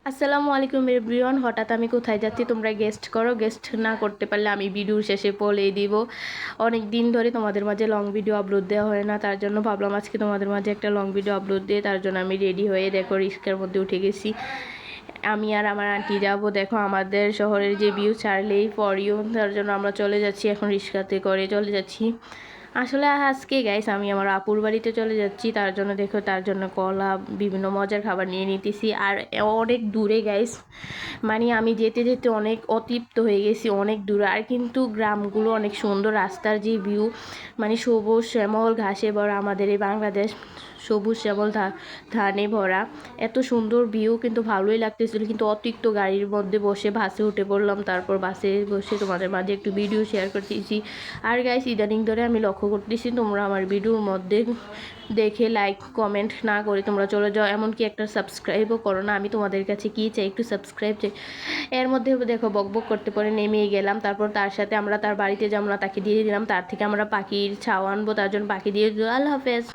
আসসালামু আলাইকুম এভরিওয়ান। হঠাৎ আমি কোথায় যাচ্ছি তোমরা গেস্ট করো। গেস্ট না করতে পারলে আমি ভিডিওর শেষে বলে দিব। অনেক দিন ধরে তোমাদের মাঝে লং ভিডিও আপলোড দেওয়া হয় না, তার জন্য ভাবলাম আজকে তোমাদের মাঝে একটা লং ভিডিও আপলোড দিয়ে। তার জন্য আমি রেডি হয়ে দেখো রিস্কার মধ্যে উঠে গেছি। আমি আর আমার আন্টি যাব। দেখো আমাদের শহরের যে ভিউ ছাড়লেই ফর ইউ, তার জন্য আমরা চলে যাচ্ছি এখন রিস্কাতে করে চলে যাচ্ছি। আসলে আজকে গাইস আমি আমার আপুর বাড়িতে চলে যাচ্ছি, তার জন্য দেখো তার জন্য কলা বিভিন্ন মজার খাবার নিয়ে নিতেছি। আর অনেক দূরে গাইস, মানে আমি যেতে যেতে অনেক অতৃপ্ত হয়ে গেছি, অনেক দূরে। আর কিন্তু গ্রামগুলো অনেক সুন্দর, রাস্তার যে ভিউ মানে সবুজ শ্যামল ঘাসে ভরা। আমাদের এই বাংলাদেশ সবুজ শ্যামল ধানে ভরা, এত সুন্দর ভিউ, কিন্তু ভালোই লাগতেছিল। কিন্তু অতিরিক্ত গাড়ির মধ্যে বসে বাসে উঠে পড়লাম, তারপর বাসে বসে তোমাদের মাঝে একটু ভিডিও শেয়ার করতেছি। আর গাইস ইদানিং ধরে আমি লক্ষ্য করতেছি তোমরা আমার ভিডিওর মধ্যে দেখে লাইক কমেন্ট না করে তোমরা চলে যাও, এমনকি একটা সাবস্ক্রাইবও করো না। আমি তোমাদের কাছে কী চাই, একটু সাবস্ক্রাইব চাই। এর মধ্যে দেখো বকবক করতে পরে নেমেই গেলাম। তারপর তার সাথে আমরা তার বাড়িতে যাবো না, তাকে দিয়ে দিলাম। তার থেকে আমরা পাখির ছাও আনবো, তার জন্য পাখি দিয়ে দিল। আল্লাহ হাফেজ।